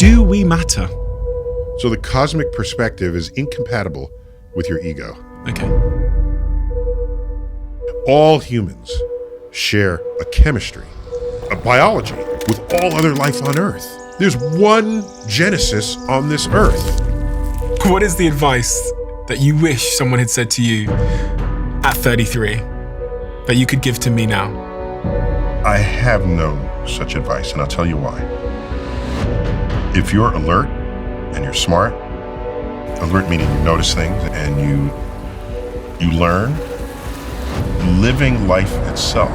Do we matter? So the cosmic perspective is incompatible with your ego. Okay. All humans share a chemistry, a biology with all other life on Earth. There's one Genesis on this Earth. What is the advice that you wish someone had said to you at 33 that you could give to me now? I have no such advice, and I'll tell you why. If you're alert and you're smart, alert meaning you notice things and you learn, living life itself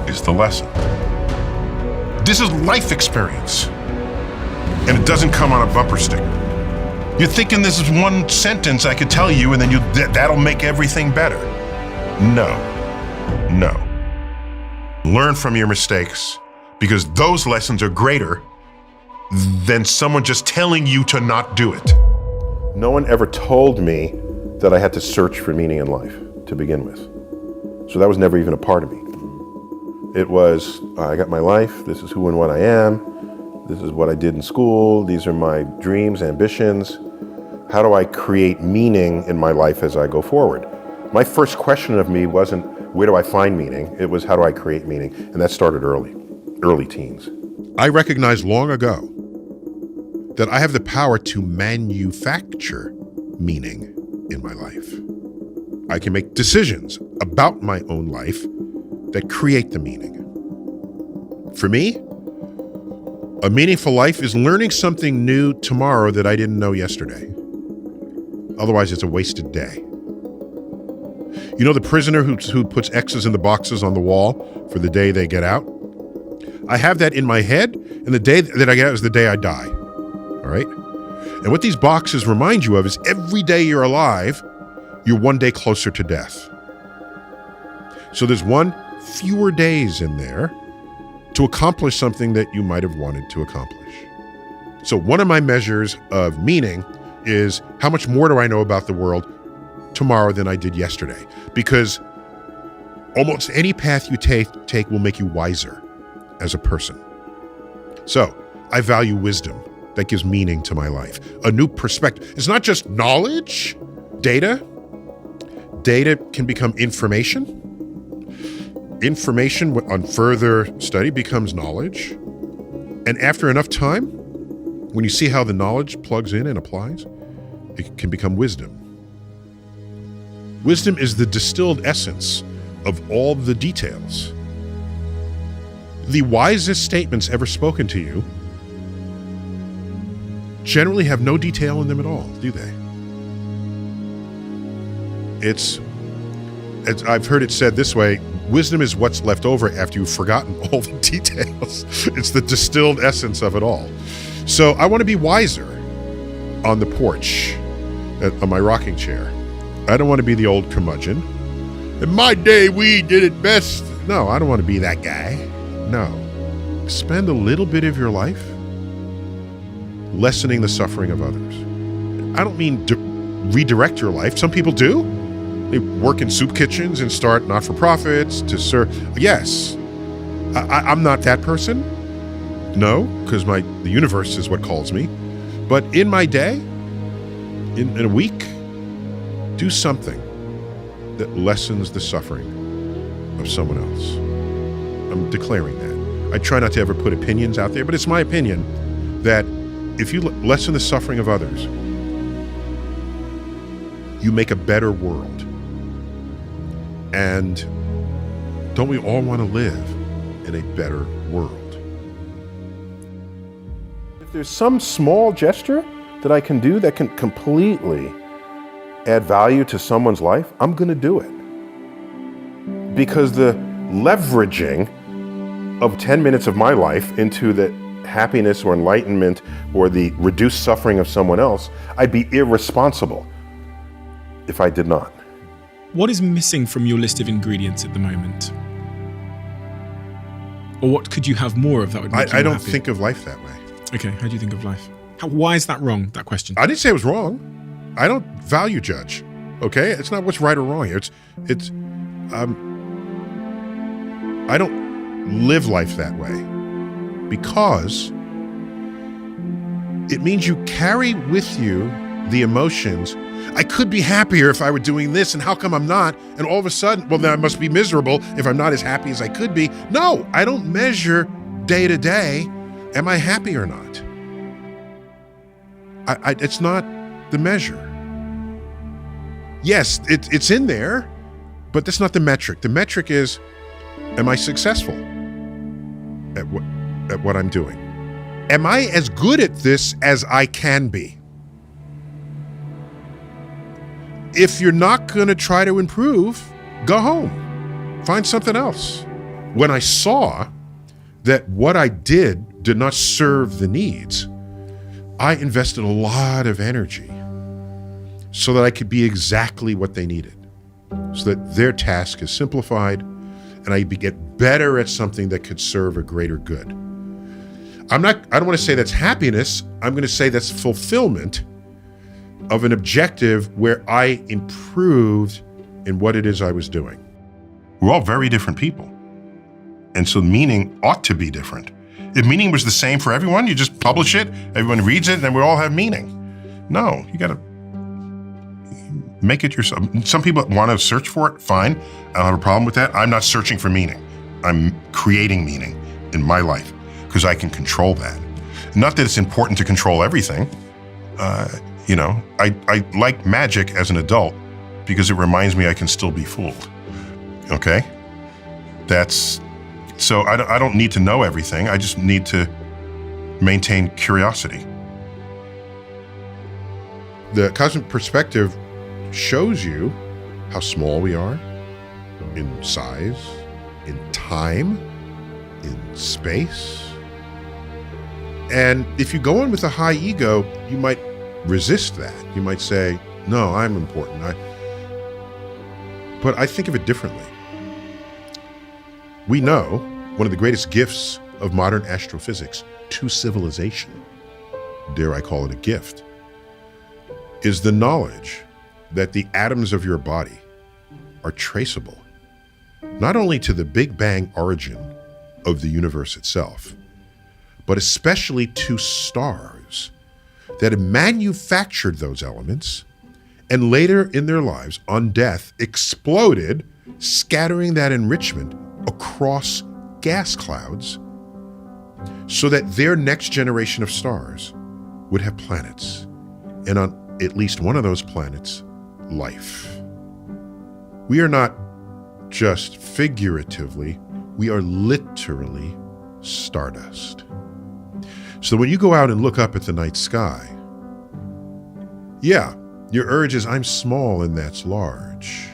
is the lesson. This is life experience, and it doesn't come on a bumper sticker. You're thinking this is one sentence I could tell you, and then that'll make everything better. No. Learn from your mistakes, because those lessons are greater than someone just telling you to not do it. No one ever told me that I had to search for meaning in life to begin with. So that was never even a part of me. It was, I got my life, this is who and what I am, this is what I did in school, these are my dreams, ambitions. How do I create meaning in my life as I go forward? My first question of me wasn't, where do I find meaning? It was, how do I create meaning? And that started early teens. I recognized long ago that I have the power to manufacture meaning in my life. I can make decisions about my own life that create the meaning. For me, a meaningful life is learning something new tomorrow that I didn't know yesterday. Otherwise, it's a wasted day. You know the prisoner who puts X's in the boxes on the wall for the day they get out? I have that in my head, and the day that I get out is the day I die. All right? And what these boxes remind you of is every day you're alive, you're one day closer to death. So there's one fewer days in there to accomplish something that you might have wanted to accomplish. So one of my measures of meaning is how much more do I know about the world tomorrow than I did yesterday? Because almost any path you take will make you wiser as a person. So I value wisdom. That gives meaning to my life. A new perspective. It's not just knowledge, data. Data can become information. Information on further study becomes knowledge. And after enough time, when you see how the knowledge plugs in and applies, it can become wisdom. Wisdom is the distilled essence of all the details. The wisest statements ever spoken to you generally have no detail in them at all, do they? I've heard it said this way, wisdom is what's left over after you've forgotten all the details. It's the distilled essence of it all. So I want to be wiser on the porch, on my rocking chair. I don't want to be the old curmudgeon. In my day, we did it best. No, I don't want to be that guy. No. Spend a little bit of your life lessening the suffering of others. I don't mean redirect your life. Some people do. They work in soup kitchens and start not-for-profits to serve. Yes, I'm not that person. No, because the universe is what calls me. But in my day, in a week, do something that lessens the suffering of someone else. I'm declaring that. I try not to ever put opinions out there, but it's my opinion that if you lessen the suffering of others, you make a better world. And don't we all want to live in a better world? If there's some small gesture that I can do that can completely add value to someone's life, I'm going to do it. Because the leveraging of 10 minutes of my life into the happiness or enlightenment or the reduced suffering of someone else, I'd be irresponsible if I did not. What is missing from your list of ingredients at the moment? Or what could you have more of that would make you I don't happy? think of life that way. Okay, how do you think of life? Why is that wrong, that question? I didn't say it was wrong. I don't value judge, okay? It's not what's right or wrong here. I don't live life that way because It means you carry with you the emotions. I could be happier if I were doing this, and how come I'm not? And all of a sudden, well, then I must be miserable if I'm not as happy as I could be. No, I don't measure day to day, am I happy or not? It's not the measure. Yes, it's in there, but that's not the metric. The metric is, am I successful at what I'm doing? Am I as good at this as I can be? If you're not going to try to improve, go home. Find something else. When I saw that what I did not serve the needs, I invested a lot of energy so that I could be exactly what they needed, so that their task is simplified and I get better at something that could serve a greater good. I don't want to say that's happiness. I'm going to say that's fulfillment of an objective where I improved in what it is I was doing. We're all very different people. And so meaning ought to be different. If meaning was the same for everyone, you just publish it, everyone reads it, and then we all have meaning. No, you got to make it yourself. Some people want to search for it, fine. I don't have a problem with that. I'm not searching for meaning. I'm creating meaning in my life because I can control that. Not that it's important to control everything. I like magic as an adult because it reminds me I can still be fooled. Okay? So I don't need to know everything. I just need to maintain curiosity. The cosmic perspective shows you how small we are in size, in time, in space. And if you go in with a high ego, you might resist that. You might say, no, I'm important. But I think of it differently. We know one of the greatest gifts of modern astrophysics to civilization, dare I call it a gift, is the knowledge that the atoms of your body are traceable, not only to the Big Bang origin of the universe itself, but especially to stars that have manufactured those elements and later in their lives, on death, exploded, scattering that enrichment across gas clouds so that their next generation of stars would have planets, and on at least one of those planets, life. We are not just figuratively, we are literally stardust. So when you go out and look up at the night sky, yeah, your urge is, I'm small and that's large.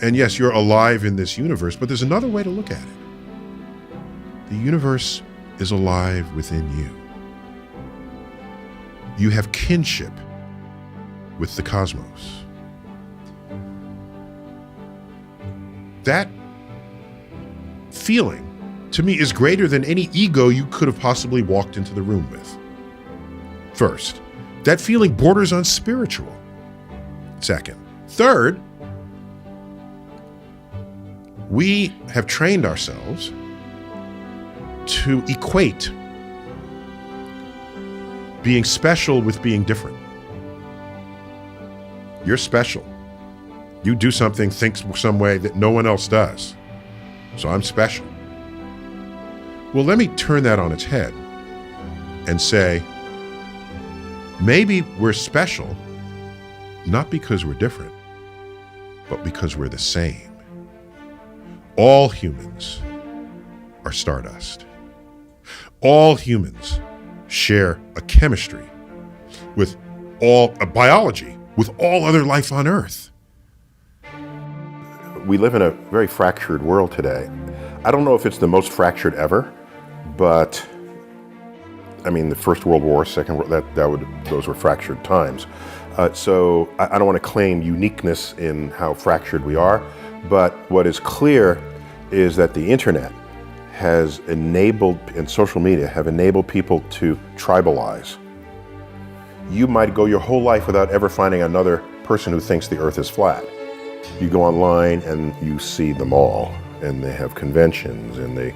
And yes, you're alive in this universe, but there's another way to look at it. The universe is alive within you. You have kinship with the cosmos. That feeling, to me, is greater than any ego you could have possibly walked into the room with. First, that feeling borders on spiritual. Second. Third, we have trained ourselves to equate being special with being different. You're special. You do something, think some way that no one else does. So I'm special. Well, let me turn that on its head and say, maybe we're special not because we're different, but because we're the same. All humans are stardust. All humans share a chemistry with a biology with all other life on Earth. We live in a very fractured world today. I don't know if it's the most fractured ever, but I mean, the First World War, Second World, those were fractured times. So I don't want to claim uniqueness in how fractured we are, but what is clear is that the internet has enabled, and social media have enabled people to tribalize. You might go your whole life without ever finding another person who thinks the earth is flat. You go online and you see them all, and they have conventions, and they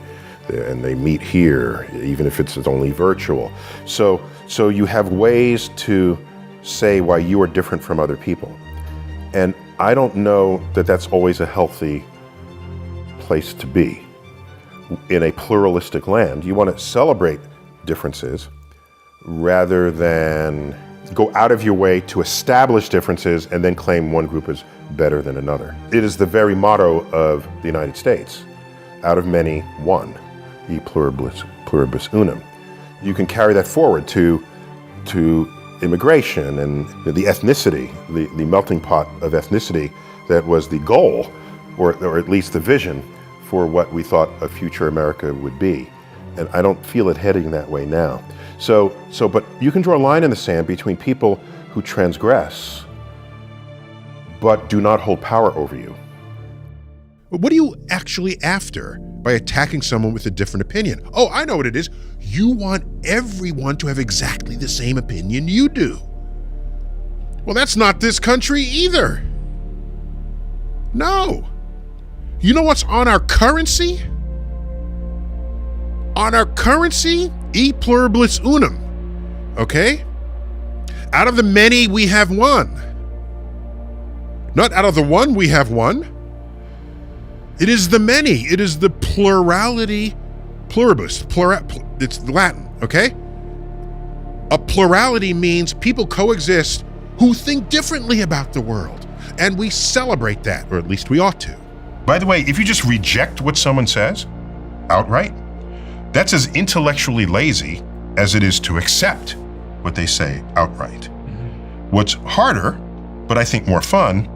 and they meet here, even if it's only virtual. So you have ways to say why you are different from other people. And I don't know that that's always a healthy place to be. In a pluralistic land, you want to celebrate differences rather than go out of your way to establish differences and then claim one group is better than another. It is the very motto of the United States. Out of many, one. E pluribus unum. You can carry that forward to immigration and the ethnicity, the melting pot of ethnicity that was the goal, or at least the vision for what we thought a future America would be. And I don't feel it heading that way now. But you can draw a line in the sand between people who transgress but do not hold power over you. What are you actually after by attacking someone with a different opinion? Oh, I know what it is. You want everyone to have exactly the same opinion you do. Well, that's not this country either. No. You know what's on our currency? On our currency, e pluribus unum. Okay? Out of the many, we have one. Not out of the one, we have one. It is the many. It is the plurality, pluribus. It's Latin, okay? A plurality means people coexist who think differently about the world. And we celebrate that, or at least we ought to. By the way, if you just reject what someone says outright, that's as intellectually lazy as it is to accept what they say outright. What's harder, but I think more fun,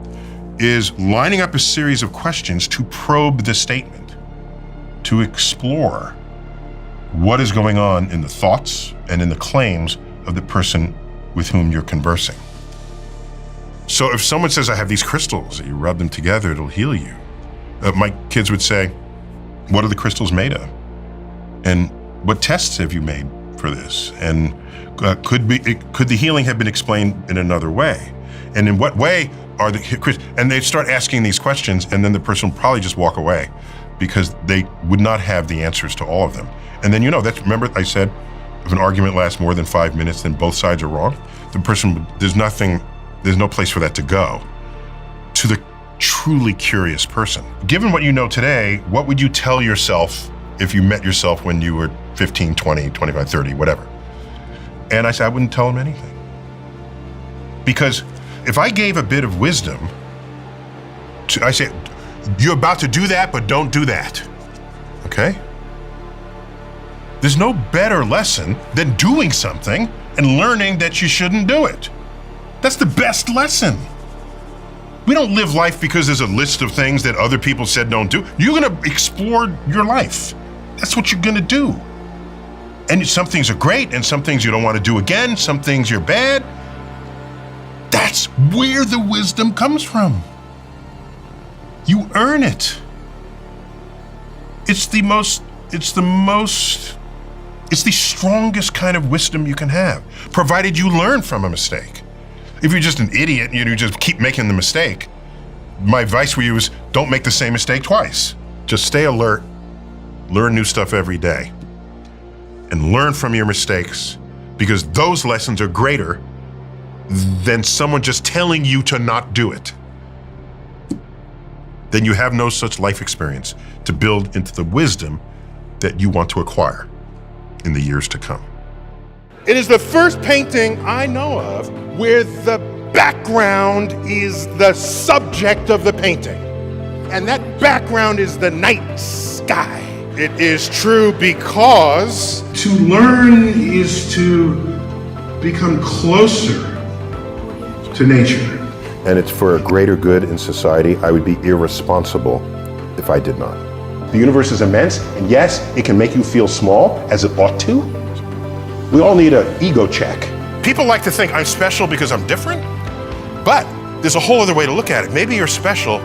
is lining up a series of questions to probe the statement, to explore what is going on in the thoughts and in the claims of the person with whom you're conversing. So if someone says, I have these crystals, that you rub them together, it'll heal you. My kids would say, what are the crystals made of? And what tests have you made for this? And could the healing have been explained in another way? And in what way are and they start asking these questions, and then the person will probably just walk away because they would not have the answers to all of them. And then, remember I said, if an argument lasts more than 5 minutes, then both sides are wrong. The person, there's no place for that to go. To the truly curious person. Given what you know today, what would you tell yourself if you met yourself when you were 15, 20, 25, 30, whatever? And I said, I wouldn't tell him anything. Because if I gave a bit of wisdom, I say, you're about to do that, but don't do that, okay? There's no better lesson than doing something and learning that you shouldn't do it. That's the best lesson. We don't live life because there's a list of things that other people said don't do. You're gonna explore your life. That's what you're gonna do. And some things are great, and some things you don't want to do again, some things you're bad. That's where the wisdom comes from. You earn it. It's the strongest kind of wisdom you can have, provided you learn from a mistake. If you're just an idiot and you just keep making the mistake, my advice for you is don't make the same mistake twice. Just stay alert, learn new stuff every day, and learn from your mistakes, because those lessons are greater than someone just telling you to not do it. Then you have no such life experience to build into the wisdom that you want to acquire in the years to come. It is the first painting I know of where the background is the subject of the painting. And that background is the night sky. It is true because to learn is to become closer to nature. And it's for a greater good in society. I would be irresponsible if I did not. The universe is immense, and yes, it can make you feel small, as it ought to. We all need an ego check. People like to think I'm special because I'm different, but there's a whole other way to look at it. Maybe you're special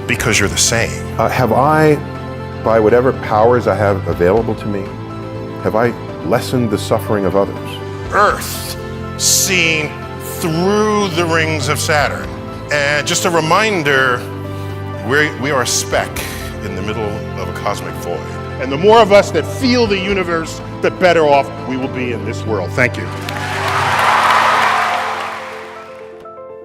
because you're the same. Have I, by whatever powers I have available to me, have I lessened the suffering of others? Earth seen through the rings of Saturn. And just a reminder, we are a speck in the middle of a cosmic void. And the more of us that feel the universe, the better off we will be in this world. Thank you.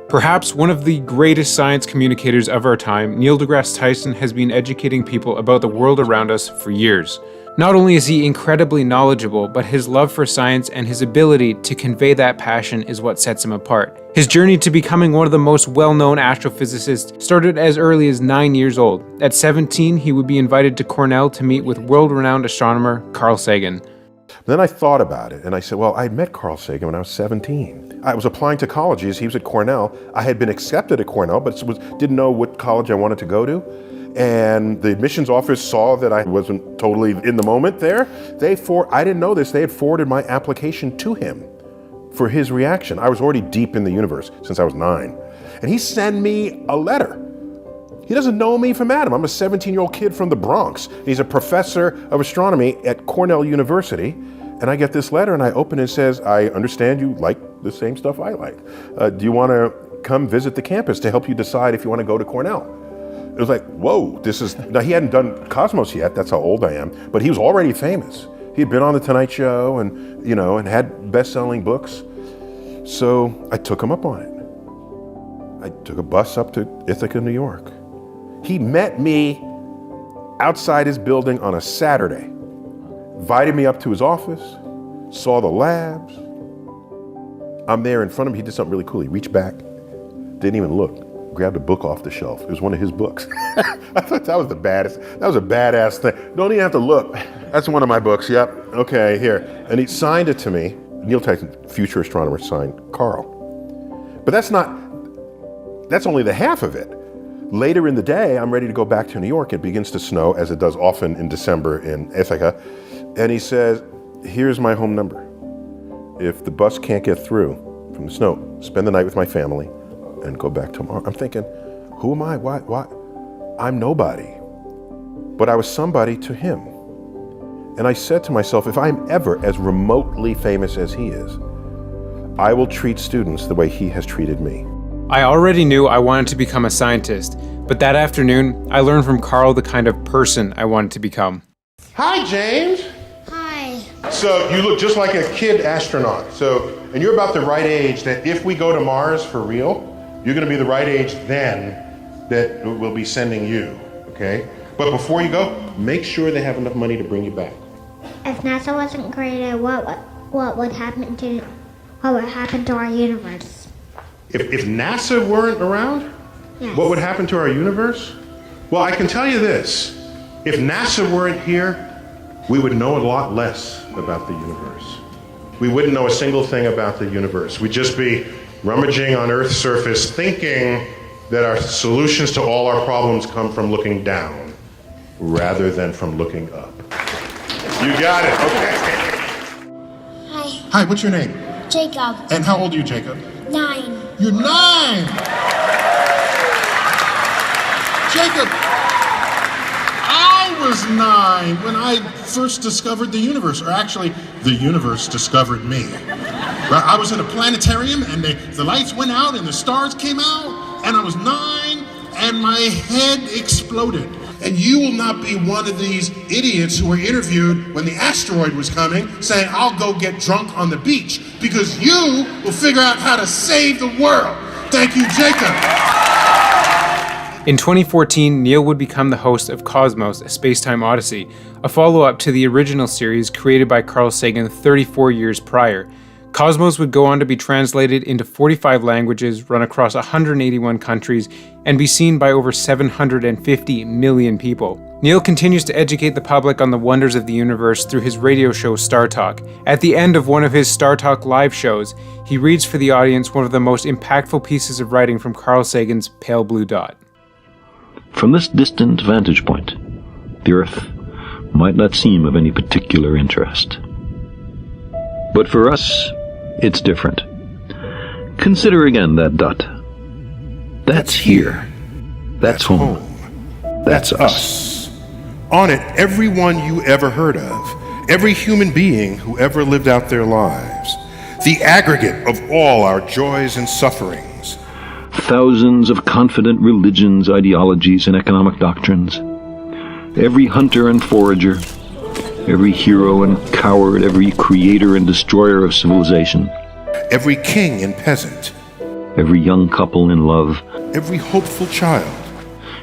Perhaps one of the greatest science communicators of our time, Neil deGrasse Tyson has been educating people about the world around us for years. Not only is he incredibly knowledgeable, but his love for science and his ability to convey that passion is what sets him apart. His journey to becoming one of the most well-known astrophysicists started as early as 9 years old. At 17, he would be invited to Cornell to meet with world-renowned astronomer Carl Sagan. Then I thought about it, and I said, well, I met Carl Sagan when I was 17. I was applying to colleges. He was at Cornell. I had been accepted at Cornell, but didn't know what college I wanted to go to. And the admissions office saw that I wasn't totally in the moment there. I didn't know this, they had forwarded my application to him for his reaction. I was already deep in the universe since I was 9. And he sent me a letter. He doesn't know me from Adam. I'm a 17-year-old kid from the Bronx. He's a professor of astronomy at Cornell University. And I get this letter and I open it and it says, I understand you like the same stuff I like. Do you want to come visit the campus to help you decide if you want to go to Cornell? It was like, whoa, now he hadn't done Cosmos yet, that's how old I am, but he was already famous. He had been on The Tonight Show and, and had best-selling books. So I took him up on it. I took a bus up to Ithaca, New York. He met me outside his building on a Saturday, invited me up to his office, saw the labs. I'm there in front of him, he did something really cool. He reached back, didn't even look. Grabbed a book off the shelf. It was one of his books. I thought that was a badass thing. Don't even have to look. That's one of my books, yep. Okay, here. And he signed it to me. Neil Tyson, future astronomer, signed Carl. But that's only the half of it. Later in the day, I'm ready to go back to New York. It begins to snow, as it does often in December in Ithaca. And he says, here's my home number. If the bus can't get through from the snow, spend the night with my family and go back tomorrow. I'm thinking, who am I? Why? I'm nobody. But I was somebody to him. And I said to myself, if I'm ever as remotely famous as he is, I will treat students the way he has treated me. I already knew I wanted to become a scientist, but that afternoon, I learned from Carl the kind of person I wanted to become. Hi, James. Hi. So you look just like a kid astronaut. And you're about the right age that if we go to Mars for real, you're going to be the right age then that we'll be sending you, okay? But before you go, make sure they have enough money to bring you back. If NASA wasn't created, what would happen to our universe? If NASA weren't around, Yes. What would happen to our universe? Well, I can tell you this. If NASA weren't here, we would know a lot less about the universe. We wouldn't know a single thing about the universe. We'd just be rummaging on Earth's surface, thinking that our solutions to all our problems come from looking down rather than from looking up. You got it, okay. Hi, Hi, what's your name? Jacob. And how old are you, Jacob? 9. You're 9! Jacob, I was 9 when I first discovered the universe, or actually, the universe discovered me. Right? I was in a planetarium and the lights went out and the stars came out, and I was 9 and my head exploded. And you will not be one of these idiots who were interviewed when the asteroid was coming saying, I'll go get drunk on the beach, because you will figure out how to save the world. Thank you, Jacob. In 2014, Neil would become the host of Cosmos, a Space-Time Odyssey, a follow-up to the original series created by Carl Sagan 34 years prior. Cosmos would go on to be translated into 45 languages, run across 181 countries, and be seen by over 750 million people. Neil continues to educate the public on the wonders of the universe through his radio show Star Talk. At the end of one of his Star Talk live shows, he reads for the audience one of the most impactful pieces of writing from Carl Sagan's Pale Blue Dot. From this distant vantage point, the Earth might not seem of any particular interest. But for us, it's different. Consider again that dot. That's here. That's home. That's us. On it, everyone you ever heard of, every human being who ever lived out their lives, the aggregate of all our joys and sufferings. Thousands of confident religions, ideologies, and economic doctrines. Every hunter and forager, every hero and coward, every creator and destroyer of civilization, Every king and peasant, every young couple in love, every hopeful child,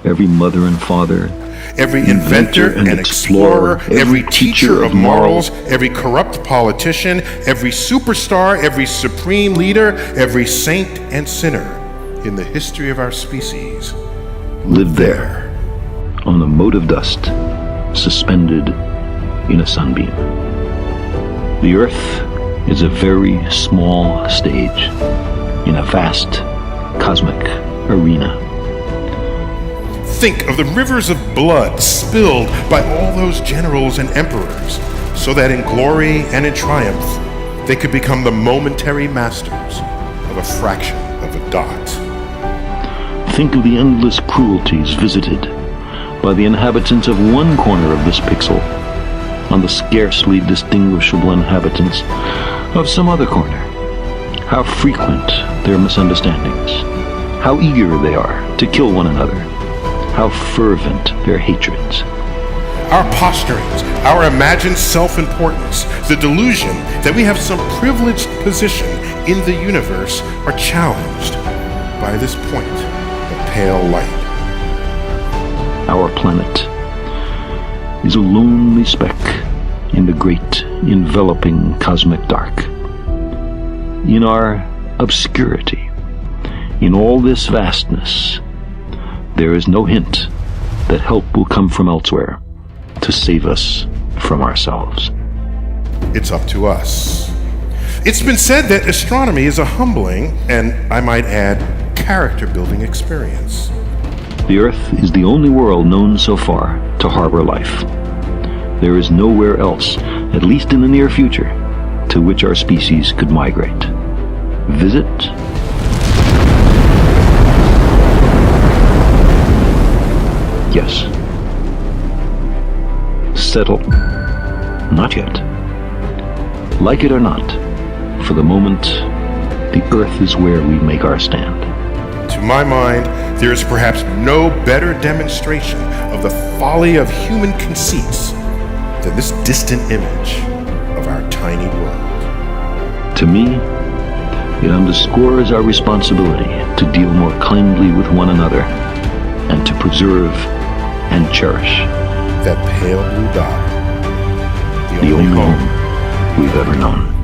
every mother and father, every inventor and explorer, every teacher of morals, every corrupt politician, every superstar, every supreme leader, every saint and sinner in the history of our species lived there on a mote of dust, suspended in a sunbeam. The Earth is a very small stage in a vast cosmic arena. Think of the rivers of blood spilled by all those generals and emperors, so that in glory and in triumph, they could become the momentary masters of a fraction of a dot. Think of the endless cruelties visited by the inhabitants of one corner of this pixel on the scarcely distinguishable inhabitants of some other corner. How frequent their misunderstandings, how eager they are to kill one another, how fervent their hatreds. Our posturings, our imagined self-importance, the delusion that we have some privileged position in the universe are challenged by this point of pale light. Our planet is a lonely speck in the great enveloping cosmic dark. In our obscurity, in all this vastness, there is no hint that help will come from elsewhere to save us from ourselves. It's up to us. It's been said that astronomy is a humbling, and I might add, character-building experience. The Earth is the only world known so far to harbor life. There is nowhere else, at least in the near future, to which our species could migrate. Visit? Yes. Settle? Not yet. Like it or not, for the moment, the Earth is where we make our stand. To my mind, there is perhaps no better demonstration of the folly of human conceits than this distant image of our tiny world. To me, it underscores our responsibility to deal more kindly with one another and to preserve and cherish that pale blue dot, the only home we've ever known.